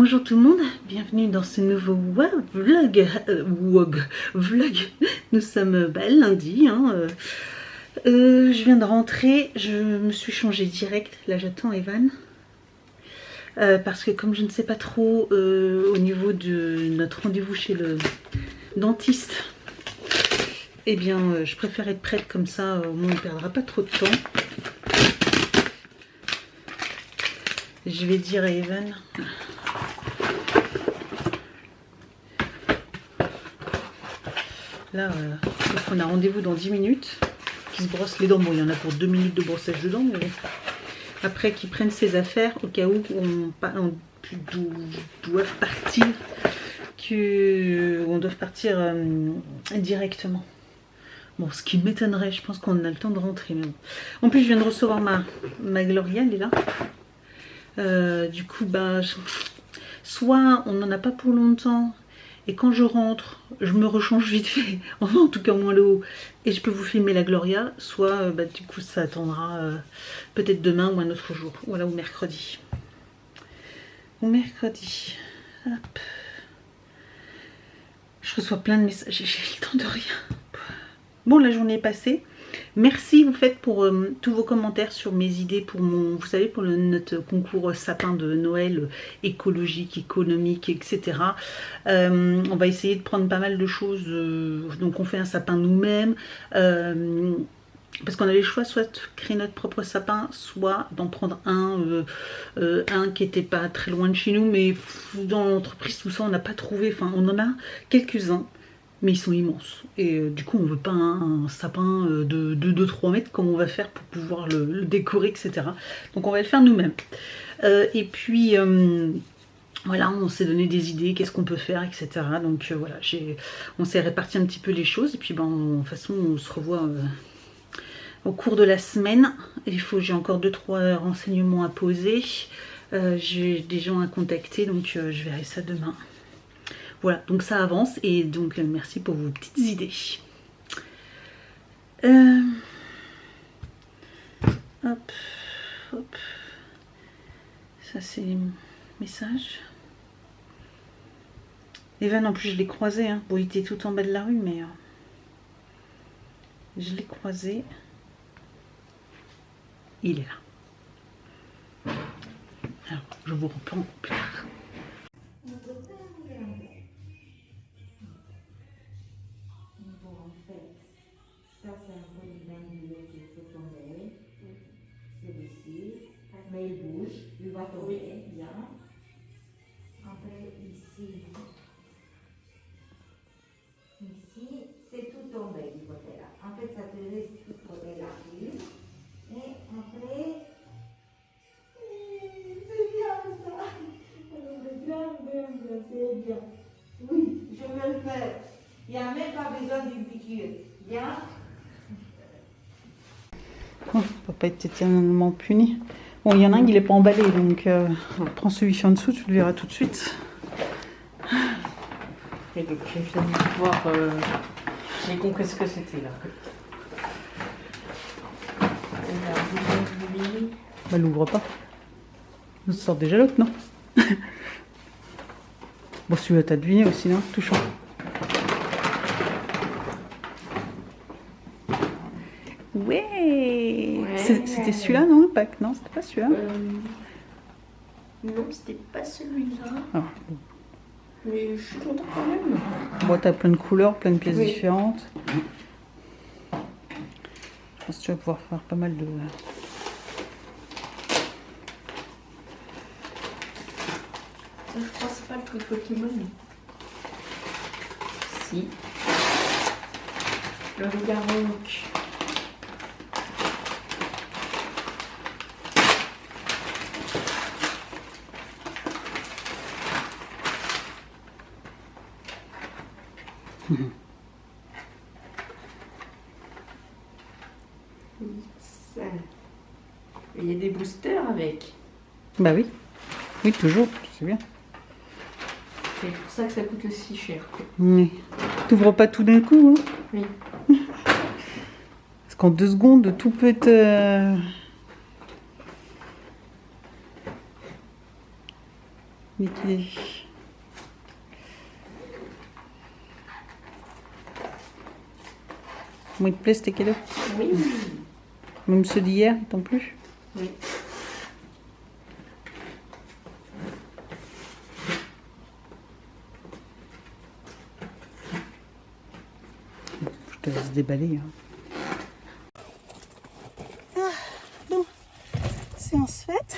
Bonjour tout le monde, bienvenue dans ce nouveau vlog. Nous sommes lundi, je viens de rentrer, je me suis changée direct, là j'attends Evan. Parce que comme je ne sais pas trop au niveau de notre rendez-vous chez le dentiste, eh bien je préfère être prête comme ça, au moins on ne perdra pas trop de temps. Je vais dire à Evan. Là, on a rendez-vous dans 10 minutes. Qui se brosse les dents. Bon, il y en a pour 2 minutes de brossage de dents. Mais après, qu'ils prennent ses affaires au cas où on doit partir. On doit partir directement. Bon, ce qui m'étonnerait, je pense qu'on a le temps de rentrer. Mais bon. En plus, je viens de recevoir ma Gloria, elle est là. Du coup, soit on n'en a pas pour longtemps. Et quand je rentre, je me rechange vite fait, enfin en tout cas moins le haut, et je peux vous filmer la Gloria, soit du coup ça attendra peut-être demain ou un autre jour, voilà, ou mercredi. Ou mercredi, hop. Je reçois plein de messages, j'ai le temps de rien. Bon, la journée est passée. Merci vous faites pour tous vos commentaires sur mes idées pour mon, vous savez, pour notre concours sapin de Noël écologique, économique, etc. On va essayer de prendre pas mal de choses. Donc on fait un sapin nous-mêmes. Parce qu'on a les choix, soit de créer notre propre sapin, soit d'en prendre un qui n'était pas très loin de chez nous, mais dans l'entreprise, tout ça, on n'a pas trouvé. Enfin, on en a quelques-uns. Mais ils sont immenses et du coup on veut pas un sapin de 2-3 mètres comme on va faire pour pouvoir le décorer, etc. Donc on va le faire nous-mêmes. Et puis voilà, on s'est donné des idées, qu'est-ce qu'on peut faire, etc. Donc voilà, on s'est réparti un petit peu les choses et puis de toute façon on se revoit au cours de la semaine. J'ai encore 2-3 renseignements à poser. J'ai des gens à contacter, donc je verrai ça demain. Voilà, donc ça avance et donc merci pour vos petites idées. Hop, hop. Ça c'est les messages. Evan en plus je l'ai croisé, hein. Bon il était tout en bas de la rue mais je l'ai croisé. Il est là. Alors je vous reprends plus tard. Mais il bouge, il va tomber, bien. Après, ici, c'est tout tombé du côté là. En fait, ça te laisse tout côté là. Et après, c'est bien ça. C'est bien. Oui, je vais le faire. Il n'y a même pas besoin d'une piqûre. Bien. Oh, on peut pas être éternellement puni. Bon, il y en a un qui n'est pas emballé, donc prends celui en dessous, tu le verras tout de suite. Et donc, je viens de voir, j'ai compris ce que c'était là. Bah, l'ouvre pas. On sort déjà l'autre, non? Bon, celui-là, t'as deviné aussi, non? Touchant. Ouais, c'était celui-là, non? Non, c'était pas celui-là. Non, c'était pas celui-là. Ah. Mais je suis contente quand même. Bon, t'as plein de couleurs, plein de pièces différentes. Je pense que tu vas pouvoir faire pas mal de... Ça, je crois que c'est pas le truc Pokémon. Si. Le regard ronque. Il y a des boosters avec. Bah oui. Oui, toujours, c'est bien. C'est pour ça que ça coûte aussi cher. Oui. T'ouvres pas tout d'un coup, hein? Oui. Parce qu'en 2 secondes, tout peut être... dès qu'il est. Comment il te plaît, c'était cadeau? Oui. Même ceux d'hier, tant plus? Oui. Je te laisse déballer. Bon, séance faite.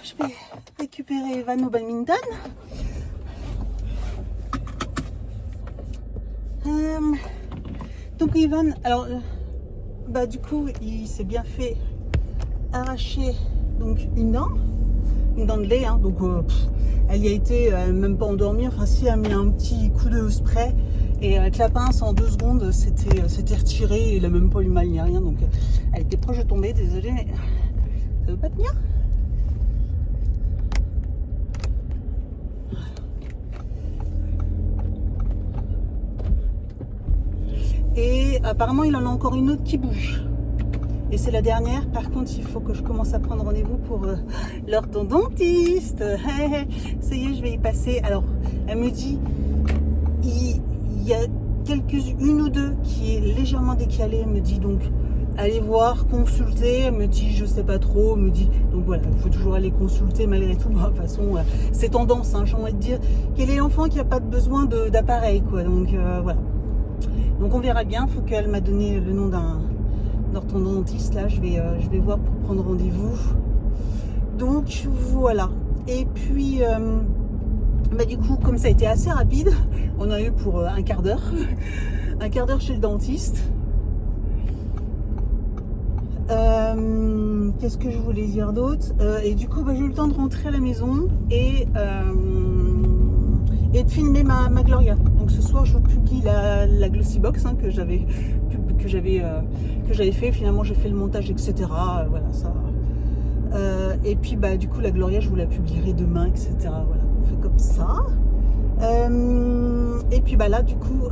Je vais récupérer Evan au badminton. Donc Evan, alors, du coup, il s'est bien fait arracher donc une dent de lait, hein, donc elle y a été même pas endormie, enfin si, elle a mis un petit coup de spray et avec la pince en 2 secondes c'était retiré et il a même pas eu mal ni rien, donc elle était proche de tomber, désolée, mais ça veut pas tenir. Et apparemment il en a encore une autre qui bouge. Et c'est la dernière. Par contre, il faut que je commence à prendre rendez-vous pour l'orthodontiste. Ça y est, je vais y passer. Alors, elle me dit, il y a une ou deux qui est légèrement décalée. Elle me dit donc, allez voir, consulter. Elle me dit, je sais pas trop. Elle me dit, donc voilà, il faut toujours aller consulter malgré tout. De toute façon, c'est tendance, hein, j'ai envie de dire. Quel est l'enfant qui n'a pas besoin d'appareil, quoi. Donc voilà. Donc on verra bien. Il faut qu'elle m'a donné le nom d'un orthodontiste, là je vais voir pour prendre rendez-vous. Donc voilà. Et puis du coup, comme ça a été assez rapide, on a eu pour un quart d'heure chez le dentiste. Qu'est-ce que je voulais dire d'autre? Et du coup, j'ai eu le temps de rentrer à la maison et de filmer ma Gloria. Donc ce soir, je vous publie la Glossy Box, hein, que j'avais fait. Finalement, j'ai fait le montage, etc. Voilà, ça. Et puis, du coup, la Gloria, je vous la publierai demain, etc. Voilà, on fait comme ça. Et puis, là, du coup,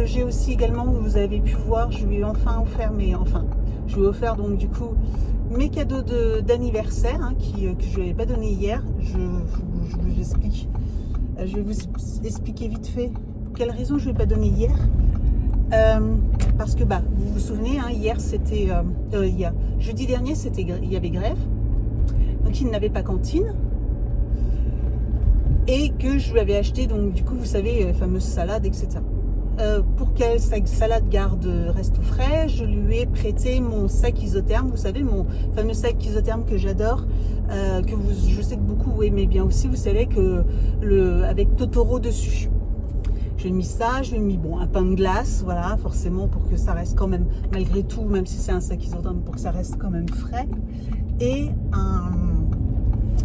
j'ai aussi également, vous avez pu voir, je lui ai enfin offert, je lui ai offert donc du coup mes cadeaux d'anniversaire, hein, que je ne lui avais pas donné hier. Je vous explique. Je vais vous expliquer vite fait pour quelle raison je ne lui ai pas donné hier. Parce que vous vous souvenez, hein, hier c'était jeudi dernier, il y avait grève, donc il n'avait pas cantine. Et que je lui avais acheté, donc du coup, vous savez, fameuse salade, etc. Pour qu'elle, sa salade reste au frais, je lui ai prêté mon sac isotherme. Vous savez, mon fameux sac isotherme que j'adore, je sais que beaucoup aimez bien aussi. Vous savez que avec Totoro dessus. J'ai mis ça, je lui ai mis un pain de glace, voilà, forcément pour que ça reste quand même, malgré tout, même si c'est un sac isotherme, pour que ça reste quand même frais.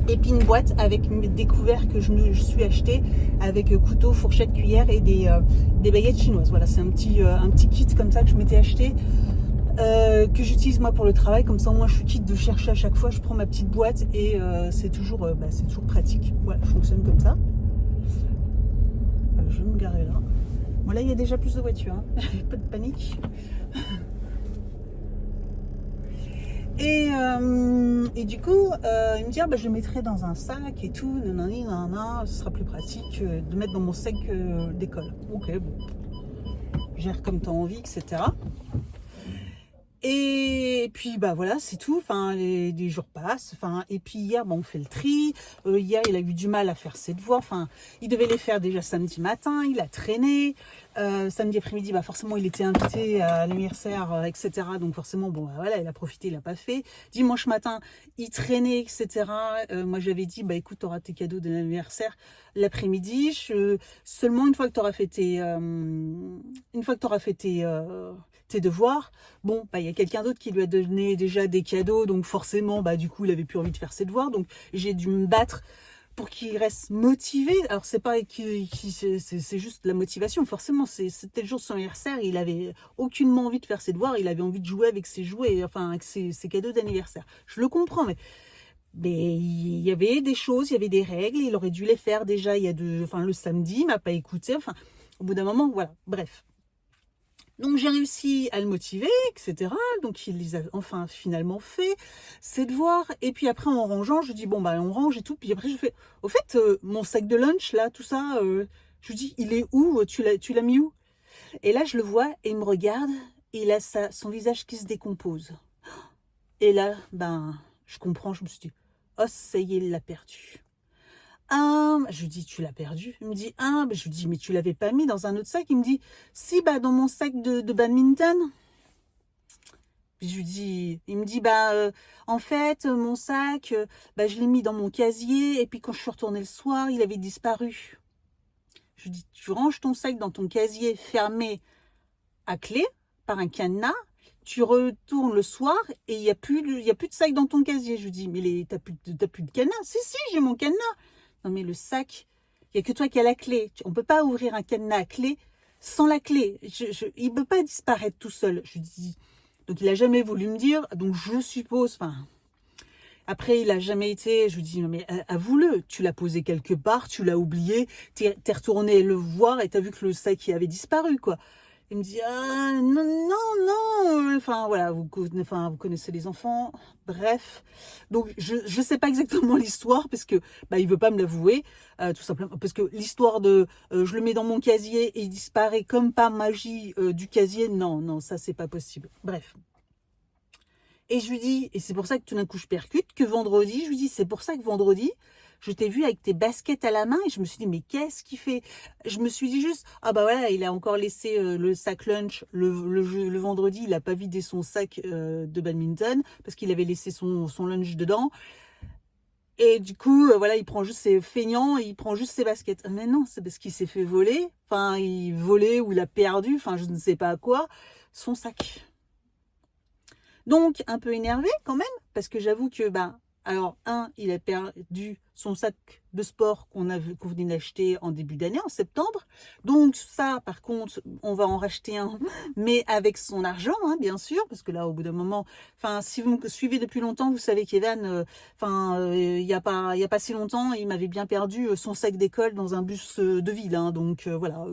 Et puis une boîte avec des couverts que je suis acheté avec couteau, fourchette, cuillère et des baguettes chinoises. Voilà, c'est un petit kit comme ça que je m'étais acheté, que j'utilise moi pour le travail. Comme ça, moi, je suis quitte de chercher à chaque fois. Je prends ma petite boîte et c'est toujours pratique. Voilà, je fonctionne comme ça. Je vais me garer là. Bon, là, il y a déjà plus de voitures. Hein. Pas de panique. Et du coup, il me dit, je le mettrai dans un sac et tout, ce sera plus pratique de mettre dans mon sac d'école. Ok, bon, gère comme tu as envie, etc. Et puis voilà, c'est tout. Enfin, les jours passent. Enfin, et puis hier, on fait le tri. Hier, il a eu du mal à faire ses devoirs. Enfin, il devait les faire déjà samedi matin. Il a traîné. Samedi après-midi, forcément, il était invité à l'anniversaire, etc. Donc forcément, voilà, il a profité, il n'a pas fait. Dimanche matin, il traînait, etc. Moi, j'avais dit, écoute, tu auras tes cadeaux de l'anniversaire l'après-midi. Seulement une fois que tu auras fait tes devoirs, il y a quelqu'un d'autre qui lui a donné déjà des cadeaux, donc forcément, du coup, il avait plus envie de faire ses devoirs, donc j'ai dû me battre pour qu'il reste motivé. Alors c'est pas c'est juste la motivation, forcément, c'était le jour de son anniversaire, il avait aucunement envie de faire ses devoirs, il avait envie de jouer avec ses jouets, enfin avec ses cadeaux d'anniversaire. Je le comprends, mais il y avait des choses, il y avait des règles, il aurait dû les faire déjà le samedi, il m'a pas écouté, au bout d'un moment, voilà, bref. Donc j'ai réussi à le motiver, etc. Donc il les a enfin finalement fait, ses devoirs. Et puis après en rangeant, je dis bon bah on range et tout. Puis après je fais, au fait mon sac de lunch là, tout ça, je lui dis il est où? Tu l'as mis où? Et là je le vois et il me regarde et il a son visage qui se décompose. Et là ben je comprends, je me suis dit oh ça y est il l'a perdu. Ah, je lui dis, tu l'as perdu. Il me dit, ah, je lui dis, mais tu l'avais pas mis dans un autre sac. Il me dit, si, bah, dans mon sac de badminton. Puis je lui dis, il me dit, bah, en fait, mon sac, bah, je l'ai mis dans mon casier. Et puis quand je suis retournée le soir, il avait disparu. Je lui dis, tu ranges ton sac dans ton casier fermé à clé par un cadenas. Tu retournes le soir et il y a plus de sac dans ton casier. Je lui dis, mais t'as plus de cadenas. Si, j'ai mon cadenas. Non, mais le sac, il n'y a que toi qui as la clé. On ne peut pas ouvrir un cadenas à clé sans la clé. Il ne peut pas disparaître tout seul. Je lui dis. Donc, il n'a jamais voulu me dire. Donc, je suppose. Enfin, après, il n'a jamais été. Je lui dis, non, mais avoue-le. Tu l'as posé quelque part, tu l'as oublié. T'es retourné le voir et t'as vu que le sac avait disparu, quoi. Il me dit, ah, non, non. Enfin, voilà, vous connaissez les enfants. Bref. Donc, je sais pas exactement l'histoire parce que, bah, il veut pas me l'avouer. Tout simplement. Parce que l'histoire de, je le mets dans mon casier et il disparaît comme par magie du casier. Non, ça, c'est pas possible. Bref. Et je lui dis, et c'est pour ça que tout d'un coup, je percute, que vendredi, je lui dis, c'est pour ça que vendredi, je t'ai vu avec tes baskets à la main et je me suis dit, mais qu'est-ce qu'il fait? Je me suis dit juste, ah bah voilà, il a encore laissé le sac lunch le vendredi, il n'a pas vidé son sac de badminton parce qu'il avait laissé son lunch dedans. Et du coup, voilà, il prend juste ses feignants, il prend juste ses baskets. Ah, mais non, c'est parce qu'il s'est fait voler, enfin, il volait ou il a perdu, enfin, je ne sais pas quoi, son sac. Donc, un peu énervé quand même, parce que j'avoue que, bah, alors, il a perdu son sac de sport qu'on venait d'acheter en début d'année, en septembre. Donc, ça, par contre, on va en racheter un, mais avec son argent, hein, bien sûr, parce que là, au bout d'un moment, enfin, si vous me suivez depuis longtemps, vous savez qu'Evan, il y a pas si longtemps, il m'avait bien perdu son sac d'école dans un bus de ville, hein, donc voilà,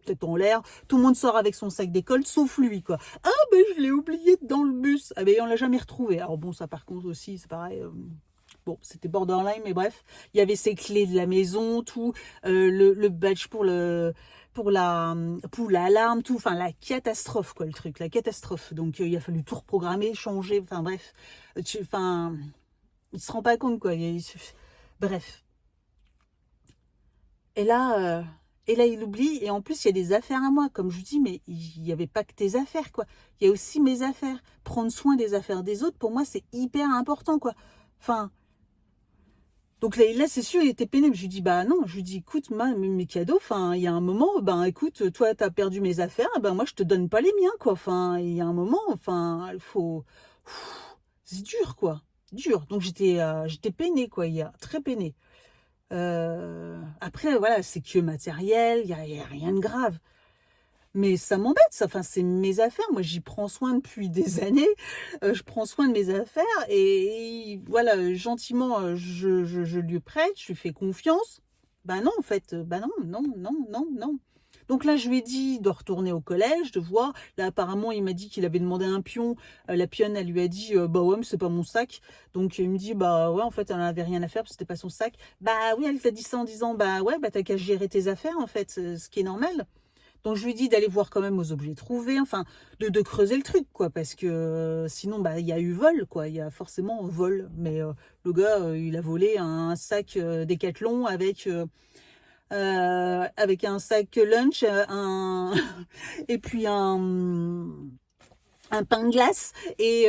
tête en l'air. Tout le monde sort avec son sac d'école, sauf lui, quoi. Ah, ben, je l'ai oublié dans le bus. Ah, ben, on l'a jamais retrouvé. Alors bon, ça, par contre, aussi, c'est pareil. Bon, c'était borderline, mais bref. Il y avait ses clés de la maison, tout, le badge pour l'alarme, tout. Enfin, la catastrophe, quoi, le truc, la catastrophe. Donc, il a fallu tout reprogrammer, changer. Enfin, bref. Il se rend pas compte, quoi. Bref. Et là, il oublie. Et en plus, il y a des affaires à moi. Comme je dis, mais il n'y avait pas que tes affaires, quoi. Il y a aussi mes affaires. Prendre soin des affaires des autres, pour moi, c'est hyper important, quoi. Enfin, donc là c'est sûr, il était pénible. Je lui dis, bah non. Je lui dis, écoute, mes cadeaux, enfin, il y a un moment, ben écoute, toi, t'as perdu mes affaires, ben moi, je te donne pas les miens, quoi. Enfin, il y a un moment, enfin, il faut... C'est dur, quoi. Dur. Donc, j'étais peinée, quoi, hier. Très peinée. Après, voilà, c'est que matériel, il y a rien de grave. Mais ça m'embête, ça. Enfin, c'est mes affaires. Moi, j'y prends soin depuis des années. Je prends soin de mes affaires et voilà, gentiment, je lui prête, je lui fais confiance. Ben non, en fait, ben non. Donc là, je lui ai dit de retourner au collège, de voir. Là, apparemment, il m'a dit qu'il avait demandé un pion. La pionne, elle lui a dit, bah ouais, mais c'est pas mon sac. Donc il me dit, bah ouais, en fait, elle n'avait rien à faire parce que c'était pas son sac. Bah oui, elle t'a dit ça en disant, bah ouais, bah t'as qu'à gérer tes affaires, en fait, ce qui est normal. Donc je lui dis d'aller voir quand même aux objets trouvés, enfin de creuser le truc, quoi, parce que sinon bah il y a eu vol, quoi, il y a forcément vol. Mais le gars il a volé un sac Décathlon avec un sac lunch, et puis un pain de glace et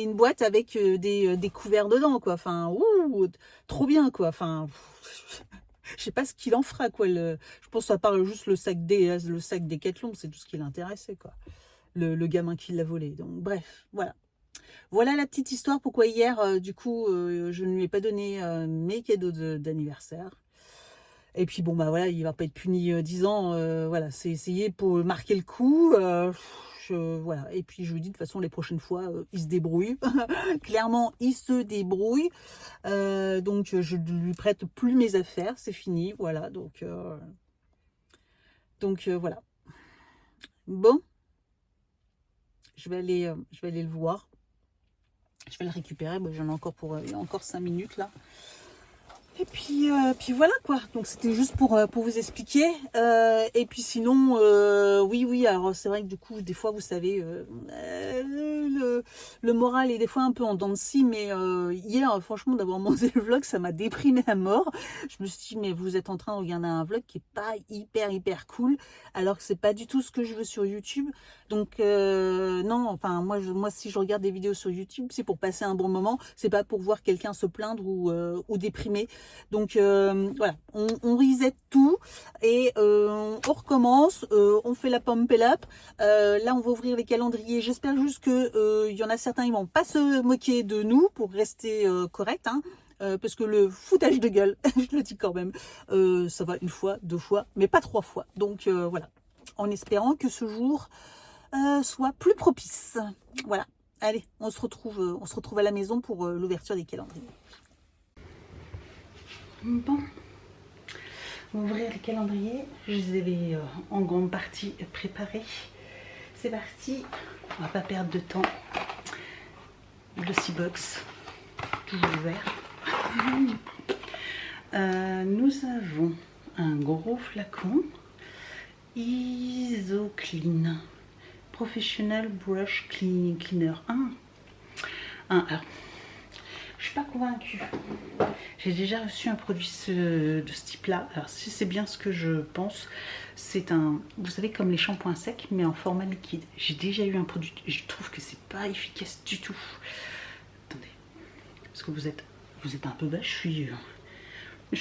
une boîte avec des couverts dedans, quoi. Enfin, trop bien, quoi. Enfin, je sais pas ce qu'il en fera, quoi. Je pense à part juste le sac Décathlon, c'est tout ce qui l'intéressait, quoi. Le gamin qui l'a volé. Donc, bref, voilà. Voilà la petite histoire pourquoi hier, du coup, je ne lui ai pas donné mes cadeaux d'anniversaire. Et puis, bon, bah voilà, il va pas être puni 10 ans. Voilà, c'est essayer pour marquer le coup. Voilà. Et puis, je lui dis, de toute façon, les prochaines fois, il se débrouille. Clairement, il se débrouille. Donc, je ne lui prête plus mes affaires. C'est fini. Voilà. Donc voilà. Bon. je vais aller le voir. Je vais le récupérer. Bon, j'en ai encore pour encore 5 minutes là. Et puis voilà quoi. Donc c'était juste pour vous expliquer. Et puis sinon, oui. Alors c'est vrai que du coup, des fois, vous savez, le moral est des fois un peu en dents de scie. Mais hier, franchement, d'avoir monté le vlog, ça m'a déprimé à mort. Je me suis dit, mais vous êtes en train de regarder un vlog qui est pas hyper cool, alors que c'est pas du tout ce que je veux sur YouTube. Donc non, enfin moi si je regarde des vidéos sur YouTube, c'est pour passer un bon moment. C'est pas pour voir quelqu'un se plaindre ou déprimer. Donc voilà, on reset tout et on recommence, on fait la pump it up. Là on va ouvrir les calendriers. J'espère juste que y en a certains, ils vont pas se moquer de nous pour rester correct, hein. Parce que le foutage de gueule, je le dis quand même, ça va 1 fois, 2 fois, mais pas 3 fois. Donc voilà, en espérant que ce jour soit plus propice. Voilà, allez, on se retrouve à la maison pour l'ouverture des calendriers. Bon, on va ouvrir les calendriers. Je les avais en grande partie préparés. C'est parti, on va pas perdre de temps. Le C-Box, toujours ouvert. Nous avons un gros flacon Isoclean Professional Brush Cleaner 1. Alors, je suis pas convaincue. J'ai déjà reçu un produit de ce type-là. Alors, si c'est bien ce que je pense, c'est un, vous savez, comme les shampoings secs, mais en format liquide. J'ai déjà eu un produit, et je trouve que c'est pas efficace du tout. Attendez, parce que vous êtes un peu bas, je suis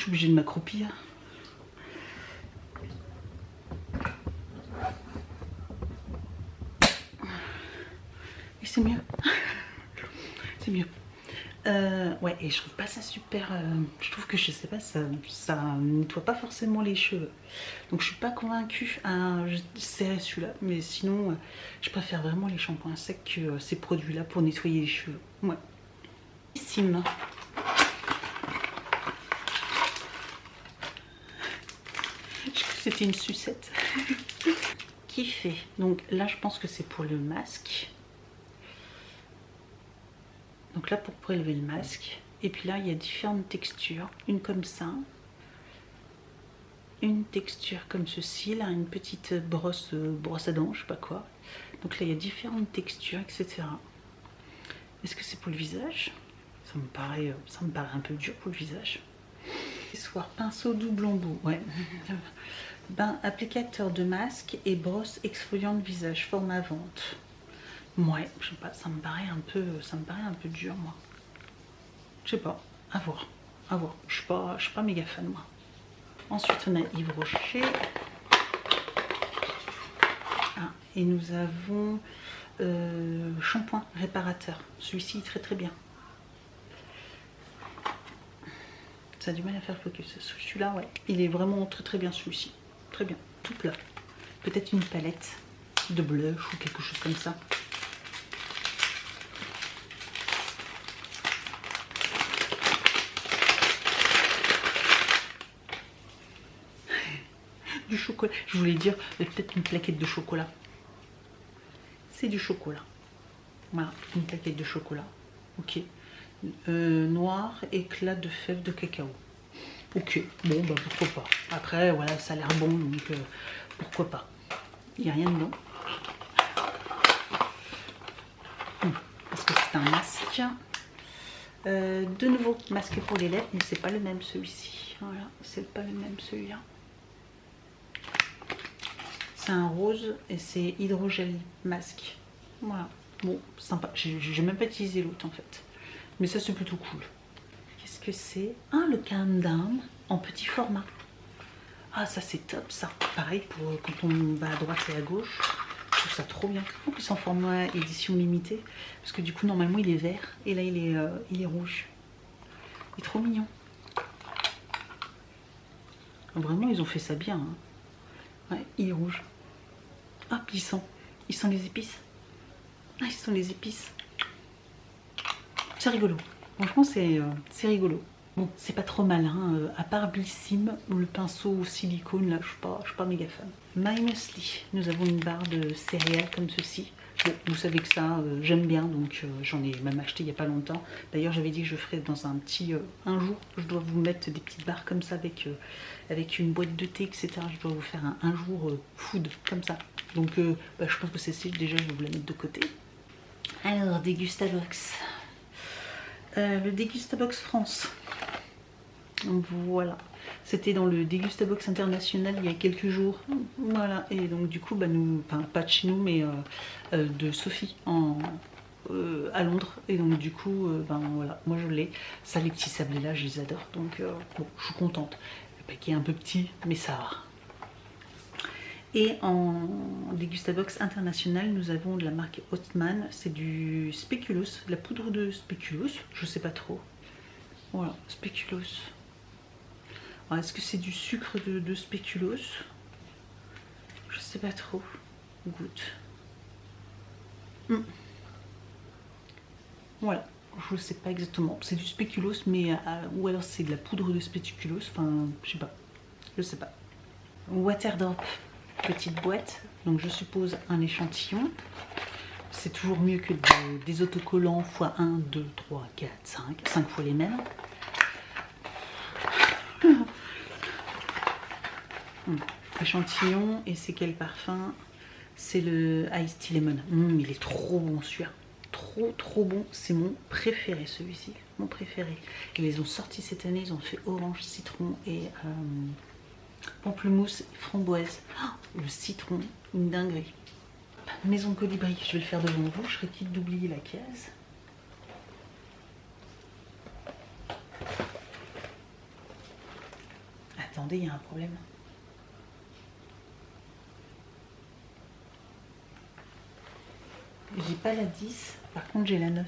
obligée de m'accroupir. Et c'est mieux. C'est mieux. Ouais, et je trouve pas ça super. Je trouve que je sais pas, ça nettoie pas forcément les cheveux. Donc je suis pas convaincue à serrer celui-là, mais sinon je préfère vraiment les shampoings secs que ces produits-là pour nettoyer les cheveux. Ouais. Sim. Je crois que c'était une sucette. Qui fait. Donc là, je pense que c'est pour le masque. Donc là, pour prélever le masque. Et puis là, il y a différentes textures. Une comme ça. Une texture comme ceci. Là, une petite brosse à dents, je sais pas quoi. Donc là, il y a différentes textures, etc. Est-ce que c'est pour le visage? Ça me paraît un peu dur pour le visage. Accessoire, pinceau double embout. Ouais. Ben, applicateur de masque et brosse exfoliante visage, format vente. Ouais, je sais pas, ça me paraît un peu dur, moi. Je sais pas, à voir. Je suis pas méga fan, moi. Ensuite, on a Yves Rocher. Ah, et nous avons shampoing réparateur. Celui-ci, très bien. Ça a du mal à faire focus. Celui-là, ouais, il est vraiment très bien, celui-ci. Très bien, tout plat. Peut-être une palette de blush ou quelque chose comme ça. Du chocolat. Je voulais dire peut-être une plaquette de chocolat. C'est du chocolat. Voilà, une plaquette de chocolat. Ok. Noir, éclat de fèves de cacao. Ok, bon, bah pourquoi pas. Après, voilà, ça a l'air bon, donc pourquoi pas. Il n'y a rien dedans. Parce que c'est un masque. De nouveau, masque pour les lèvres, mais c'est pas le même celui-ci. Voilà, c'est pas le même celui-là. C'est un rose et c'est hydrogel masque. Voilà, bon, sympa. J'ai même pas utilisé l'autre en fait. Mais ça, c'est plutôt cool. Qu'est-ce que c'est? Ah, le calm down en petit format. Ah, ça c'est top ça. Pareil pour quand on va à droite et à gauche. Je trouve ça trop bien. En plus en format édition limitée. Parce que du coup normalement il est vert. Et là il est rouge. Il est trop mignon. Vraiment ils ont fait ça bien. Hein. Ouais, il est rouge. Ah, puis il sent les épices. Ah, ils sont les épices. C'est rigolo. Franchement c'est rigolo. Bon, c'est pas trop mal, hein. À part Blissim, le pinceau silicone, là, je suis pas méga fan. My Muesli, nous avons une barre de céréales comme ceci. Bon, vous savez que ça, j'aime bien, donc j'en ai même acheté il n'y a pas longtemps. D'ailleurs, j'avais dit que je ferais dans un petit... un jour, je dois vous mettre des petites barres comme ça avec une boîte de thé, etc. Je dois vous faire un jour food, comme ça. Donc, bah, je pense que c'est déjà, je vais vous la mettre de côté. Alors, Dégustabox. Le Dégustabox France. Donc voilà, c'était dans le Dégustabox international il y a quelques jours. Voilà, et donc du coup, bah, nous, enfin pas de chez nous, mais de Sophie à Londres. Et donc du coup, ben voilà, moi je l'ai. Ça, les petits sablés là, je les adore. Donc bon, je suis contente. Le paquet est un peu petit, mais ça va. Et en Dégustabox international, nous avons de la marque Hotman. C'est du spéculoos, la poudre de spéculoos, je sais pas trop. Voilà, spéculoos. Est-ce que c'est du sucre de spéculoos? Je sais pas trop. Goûte. Voilà, je sais pas exactement. C'est du spéculoos, mais ou alors c'est de la poudre de spéculoos. Enfin, je sais pas. Je sais pas. Waterdrop, petite boîte. Donc je suppose un échantillon. C'est toujours mieux que des autocollants x 1, 2, 3, 4, 5. 5 fois les mêmes. Échantillon, et c'est quel parfum? C'est le Iced Tea Lemon. Il est trop bon celui-là. Trop bon. C'est mon préféré celui-ci. Mon préféré. Et ils ont sorti cette année, ils ont fait orange, citron et pamplemousse, framboise. Oh, le citron, une dinguerie. Maison Colibri, je vais le faire devant vous. Je serais quitte d'oublier la case. Attendez, il y a un problème. J'ai pas la 10, par contre j'ai la 9.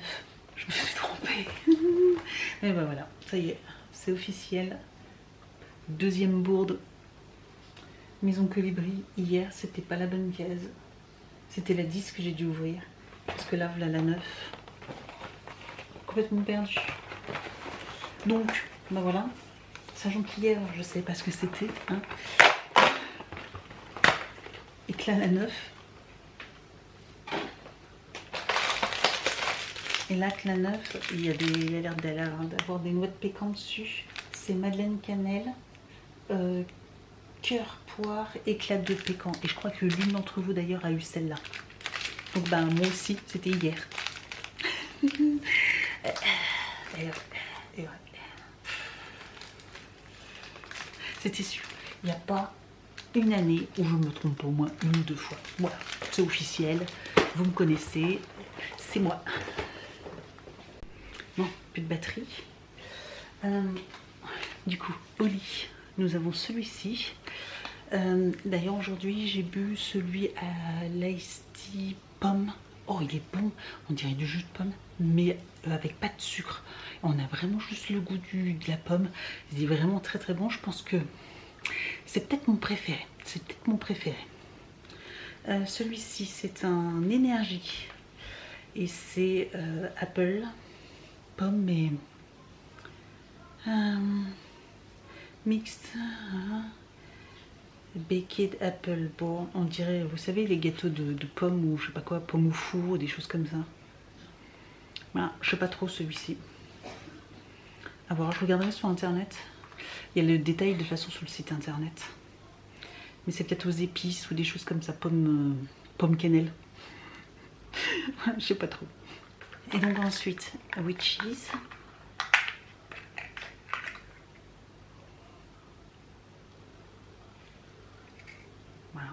Je me suis trompée. Mais ben voilà, ça y est, c'est officiel. Deuxième bourde. Maison Colibri, hier c'était pas la bonne case. C'était la 10 que j'ai dû ouvrir. Parce que là, voilà la 9. Complètement perdue. Donc, ben voilà. Sachant qu'hier, je sais pas ce que c'était. Hein. Et que là, la 9. Et là, que la 9, il y a l'air d'avoir des noix de pécan dessus. C'est madeleine cannelle, cœur poire, éclat de pécan. Et je crois que l'une d'entre vous d'ailleurs a eu celle-là. Donc ben moi aussi, c'était hier. C'était sûr. Il n'y a pas une année où je me trompe au moins 1 ou 2 fois. Voilà, c'est officiel. Vous me connaissez, c'est moi. Non, plus de batterie. Du coup, au lit, nous avons celui-ci. D'ailleurs, aujourd'hui, j'ai bu celui à l'Iced Tea pomme. Oh, il est bon. On dirait du jus de pomme, mais avec pas de sucre. On a vraiment juste le goût de la pomme. Il est vraiment très très bon. Je pense que c'est peut-être mon préféré. C'est peut-être mon préféré. Celui-ci, c'est un énergie. Et c'est Apple. Pomme et mixed baked apple. Bon, on dirait, vous savez, les gâteaux de pommes ou je sais pas quoi, pommes au four, des choses comme ça. Voilà, je sais pas trop celui-ci. À voir, je regarderai sur internet. Il y a le détail de toute façon sur le site internet. Mais c'est peut-être aux épices ou des choses comme ça, pomme cannelle. Je sais pas trop. Et donc ensuite, Witches. Voilà.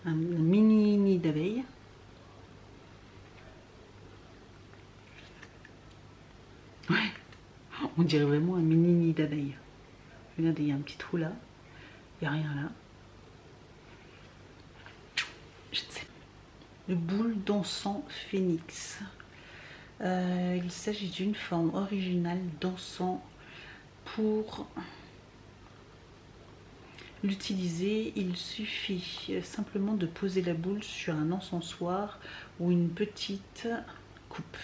Un mini nid d'abeille. Ouais, on dirait vraiment un mini nid d'abeille. Regardez, il y a un petit trou là. Il n'y a rien là. Je ne sais pas. Le boule d'encens phénix. Il s'agit d'une forme originale d'encens. Pour l'utiliser, il suffit simplement de poser la boule sur un encensoir ou une petite coupe.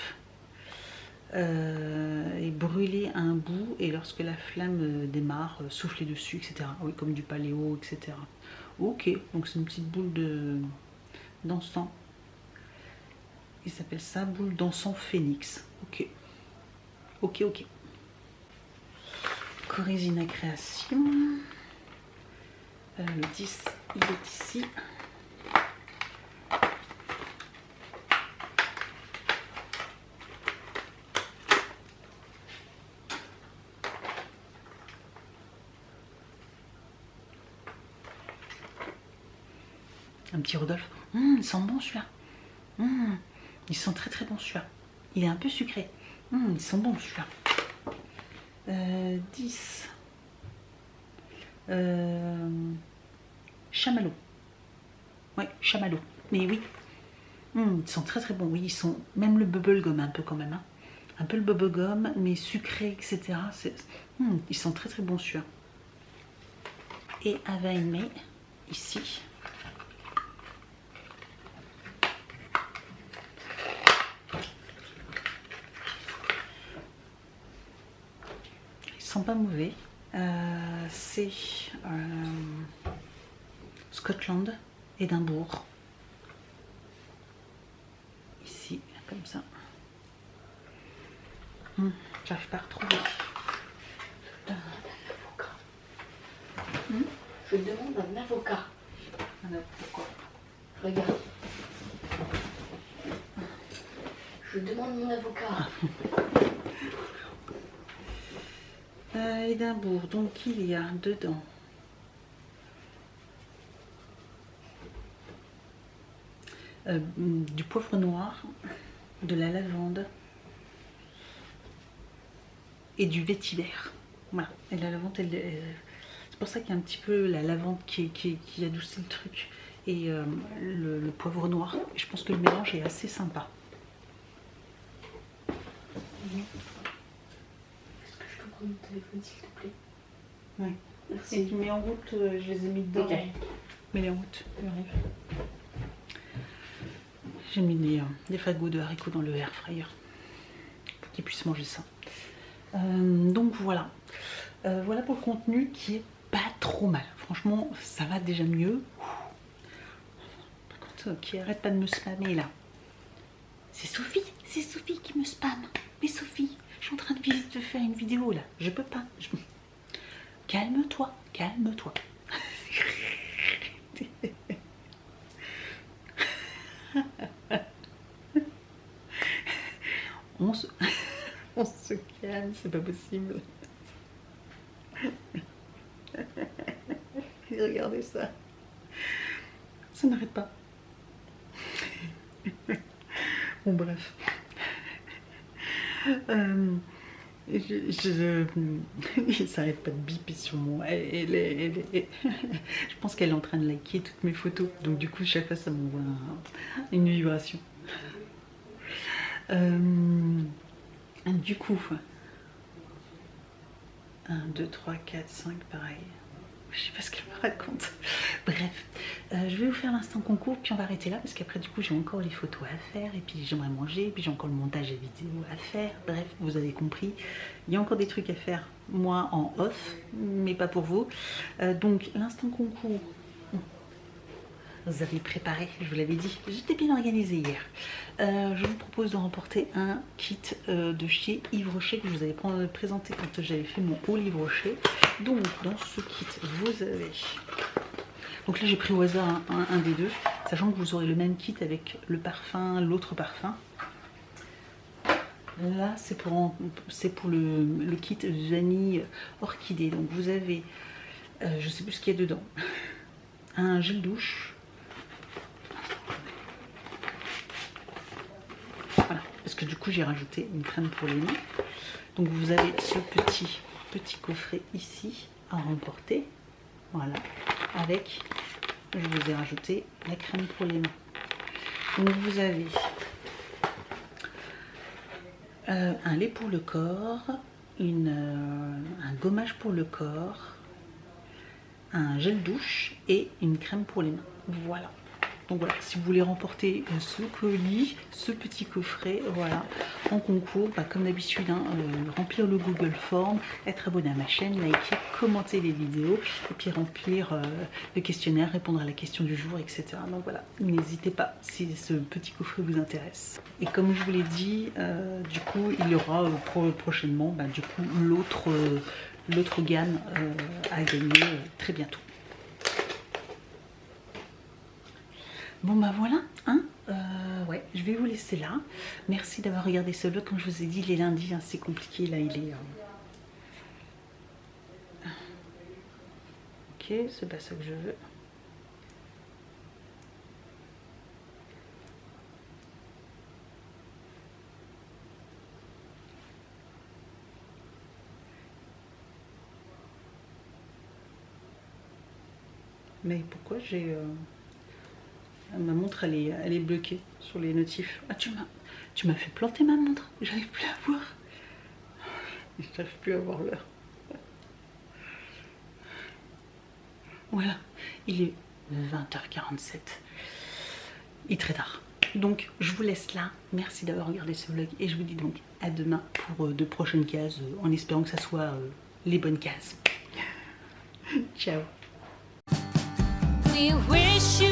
et brûler un bout, et lorsque la flamme démarre, souffler dessus, etc. Oui, comme du paléo, etc. Ok, donc c'est une petite boule d'encens. Il s'appelle ça boule d'encens phénix. Ok, ok, ok. Corézina Création. Le 10, il est ici. Un petit Rodolphe. Il sent bon celui-là. Il sent très très bon celui-là. Il est un peu sucré. Il sent bon celui-là. 10. Chamallow. Ouais, chamallow. Mais oui. Ils sont très très bons. Oui, ils sont. Même le bubblegum un peu quand même. Hein. Un peu le bubblegum, mais sucré, etc. Ils sont très très bons celui-là. Et Avaime, ici. Pas mauvais. C'est Scotland, Édimbourg. Ici, comme ça. J'arrive pas à retrouver. Je demande un avocat. Pourquoi? Regarde. Je demande mon avocat. Édimbourg, donc il y a dedans du poivre noir, de la lavande et du vétiver. Voilà, et la lavande, c'est pour ça qu'il y a un petit peu la lavande qui adoucit le truc, et le poivre noir. Et je pense que le mélange est assez sympa. Mon téléphone s'il te plaît. Ouais. Merci. Et tu mets en route, je les ai mis dedans. Ok. Mets-les en route, j'arrive. J'ai mis des fagots de haricots dans le air fryer pour qu'ils puissent manger ça. Donc voilà. Voilà pour le contenu qui est pas trop mal. Franchement, ça va déjà mieux. Par contre, qui arrête pas de me spammer là. C'est Sophie qui me spamme. Mais Sophie, je suis en train de faire une vidéo là. Je peux pas. Calme-toi, calme-toi. On se calme, c'est pas possible. Regardez ça. Ça n'arrête pas. Bon, bref. Ça n'arrête pas de biper sur moi. Je pense qu'elle est en train de liker toutes mes photos. Donc du coup, chaque fois, ça m'envoie une vibration. Du coup, 1, 2, 3, 4, 5, pareil. Je sais pas ce qu'elle me raconte. Bref, je vais vous faire l'instant concours, puis on va arrêter là, parce qu'après du coup j'ai encore les photos à faire, et puis j'aimerais manger, et puis j'ai encore le montage et vidéo à faire. Bref, vous avez compris, il y a encore des trucs à faire, moi en off, mais pas pour vous. Donc l'instant concours, vous avez préparé, je vous l'avais dit, j'étais bien organisée hier. Je vous propose de remporter un kit de chez Yves Rocher que je vous avais présenté quand j'avais fait mon haul Yves Rocher. Donc dans ce kit, vous avez... Donc là j'ai pris au hasard un des deux, sachant que vous aurez le même kit avec le parfum, l'autre parfum. Là c'est pour le kit vanille orchidée. Donc vous avez, je sais plus ce qu'il y a dedans, un gel douche. Voilà, parce que du coup j'ai rajouté une crème pour les mains. Donc vous avez ce petit coffret ici à remporter. Voilà, avec, je vous ai rajouté la crème pour les mains. Donc vous avez un lait pour le corps, un gommage pour le corps, un gel douche et une crème pour les mains. Voilà. Donc voilà, si vous voulez remporter ce colis, ce petit coffret, voilà, en concours, bah, comme d'habitude, hein, remplir le Google Form, être abonné à ma chaîne, liker, commenter les vidéos, et puis remplir le questionnaire, répondre à la question du jour, etc. Donc voilà, n'hésitez pas si ce petit coffret vous intéresse. Et comme je vous l'ai dit, du coup, il y aura prochainement, bah, du coup, l'autre gamme à gagner très bientôt. Bon bah voilà, hein, ouais, je vais vous laisser là. Merci d'avoir regardé ce vlog. Comme je vous ai dit, les lundis, hein, c'est compliqué. Là, il est... Ok, c'est pas ça que je veux. Mais pourquoi j'ai... Ma montre, elle est bloquée sur les notifs. Ah, tu m'as fait planter ma montre. J'arrive plus à voir. J'arrive plus à voir l'heure. Voilà, il est 20h47. Il est très tard. Donc, je vous laisse là. Merci d'avoir regardé ce vlog. Et je vous dis donc à demain pour de prochaines cases. En espérant que ça soit les bonnes cases. Ciao. We wish you